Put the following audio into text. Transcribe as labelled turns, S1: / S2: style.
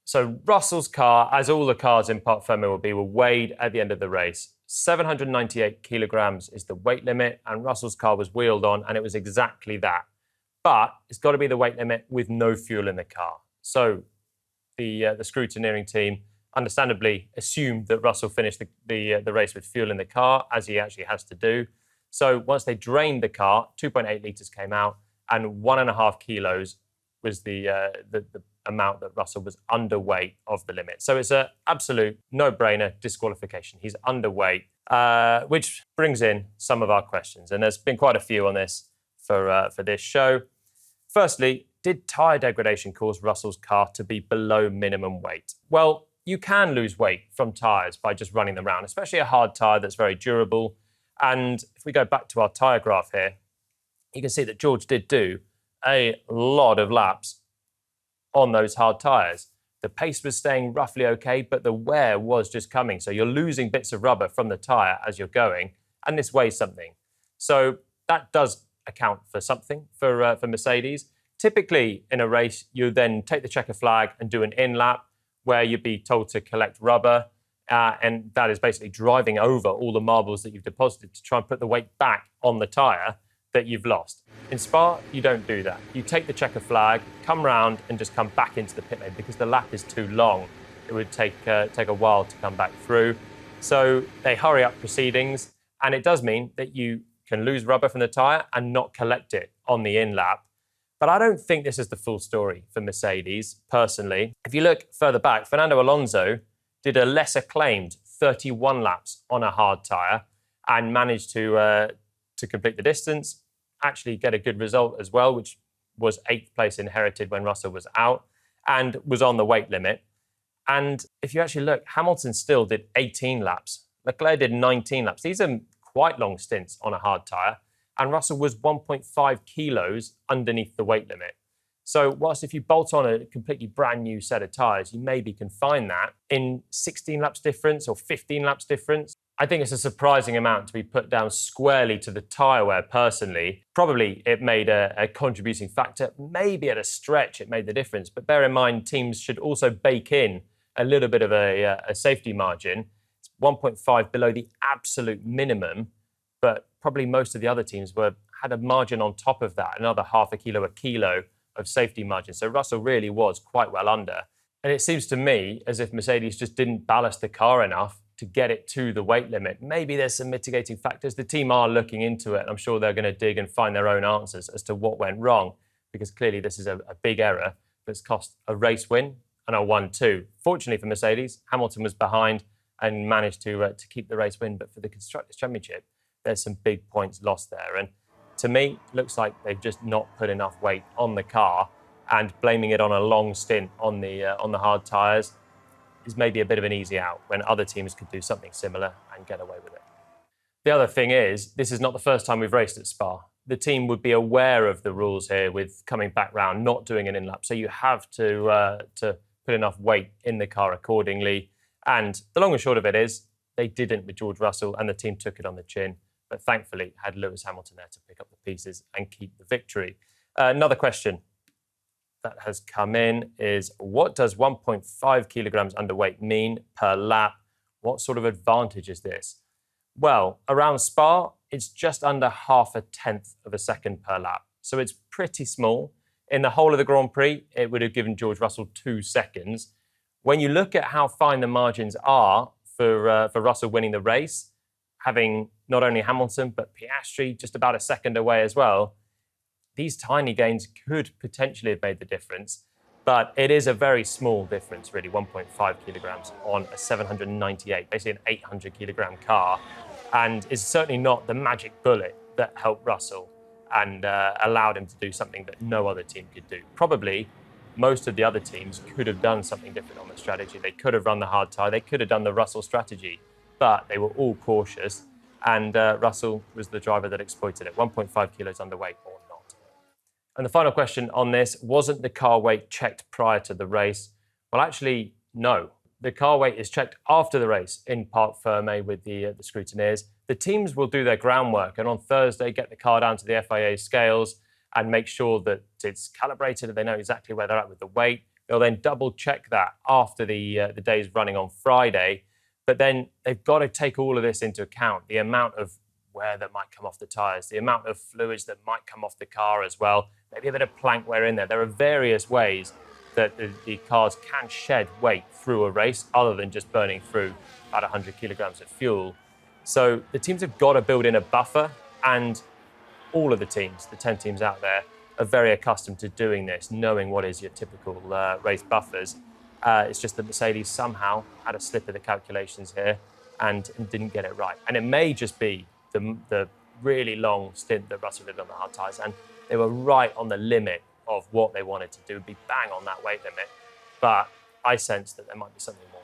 S1: So Russell's car, as all the cars in Parc Fermé will be, were weighed at the end of the race. 798 kilograms is the weight limit, and Russell's car was wheeled on, and it was exactly that. But it's got to be the weight limit with no fuel in the car. So the scrutineering team understandably assumed that Russell finished the race with fuel in the car, as he actually has to do. So once they drained the car, 2.8 litres came out, and 1.5 kilos was the amount that Russell was underweight of the limit. So it's an absolute no-brainer disqualification. He's underweight, which brings in some of our questions. And there's been quite a few on this for this show. Firstly, did tyre degradation cause Russell's car to be below minimum weight? Well, you can lose weight from tyres by just running them around, especially a hard tyre that's very durable. And if we go back to our tyre graph here, you can see that George did do a lot of laps on those hard tyres. The pace was staying roughly okay, but the wear was just coming. So you're losing bits of rubber from the tyre as you're going, and this weighs something. So that does account for something for Mercedes. Typically in a race, you then take the checker flag and do an in-lap where you'd be told to collect rubber, and that is basically driving over all the marbles that you've deposited to try and put the weight back on the tyre that you've lost. In Spa, you don't do that. You take the checker flag, come round and just come back into the pit lane because the lap is too long. It would take a while to come back through. So they hurry up proceedings, and it does mean that you can lose rubber from the tyre and not collect it on the in-lap. But I don't think this is the full story for Mercedes, personally. If you look further back, Fernando Alonso did a less acclaimed 31 laps on a hard tyre and managed to complete the distance, actually get a good result as well, which was 8th place inherited when Russell was out and was on the weight limit. And if you actually look, Hamilton still did 18 laps. Leclerc did 19 laps. These are quite long stints on a hard tyre. And Russell was 1.5 kilos underneath the weight limit. So whilst if you bolt on a completely brand new set of tyres, you maybe can find that in 16 laps difference or 15 laps difference. I think it's a surprising amount to be put down squarely to the tyre wear personally. Probably it made a contributing factor. Maybe at a stretch it made the difference. But bear in mind, teams should also bake in a little bit of a safety margin. It's 1.5 below the absolute minimum, but probably most of the other teams had a margin on top of that, another half a kilo of safety margin. So Russell really was quite well under. And it seems to me as if Mercedes just didn't ballast the car enough to get it to the weight limit. Maybe there's some mitigating factors. The team are looking into it, and I'm sure they're going to dig and find their own answers as to what went wrong, because clearly this is a big error that's cost a race win and a 1-2. Fortunately for Mercedes, Hamilton was behind and managed to keep the race win. But for the Constructors' Championship, there's some big points lost there. And to me, it looks like they've just not put enough weight on the car, and blaming it on a long stint on the hard tyres is maybe a bit of an easy out when other teams could do something similar and get away with it. The other thing is, this is not the first time we've raced at Spa. The team would be aware of the rules here with coming back round, not doing an in-lap. So you have to put enough weight in the car accordingly. And the long and short of it is, they didn't with George Russell, and the team took it on the chin. But thankfully, had Lewis Hamilton there to pick up the pieces and keep the victory. Another question that has come in is, what does 1.5 kilograms underweight mean per lap? What sort of advantage is this? Well, around Spa, it's just under 0.5 of a second per lap. So it's pretty small. In the whole of the Grand Prix, it would have given George Russell 2 seconds. When you look at how fine the margins are for Russell winning the race, having not only Hamilton, but Piastri just about a second away as well, these tiny gains could potentially have made the difference. But it is a very small difference, really, 1.5 kilograms on a 798, basically an 800 kilogram car, and is certainly not the magic bullet that helped Russell and allowed him to do something that no other team could do. Probably most of the other teams could have done something different on the strategy. They could have run the hard tyre, they could have done the Russell strategy, but they were all cautious, and Russell was the driver that exploited it. 1.5 kilos underweight or not. And the final question on this, wasn't the car weight checked prior to the race? Well, actually, no. The car weight is checked after the race in Parc Fermé with the scrutineers. The teams will do their groundwork, and on Thursday get the car down to the FIA scales and make sure that it's calibrated and they know exactly where they're at with the weight. They'll then double check that after the day's running on Friday. But then they've got to take all of this into account, the amount of wear that might come off the tyres, the amount of fluids that might come off the car as well, maybe a bit of plank wear in there. There are various ways that the cars can shed weight through a race other than just burning through about 100 kilograms of fuel. So the teams have got to build in a buffer, and all of the teams, the 10 teams out there, are very accustomed to doing this, knowing what is your typical race buffers. It's just that Mercedes somehow had a slip of the calculations here and didn't get it right. And it may just be the really long stint that Russell did on the hard tyres, and they were right on the limit of what they wanted to do, be bang on that weight limit. But I sense that there might be something more.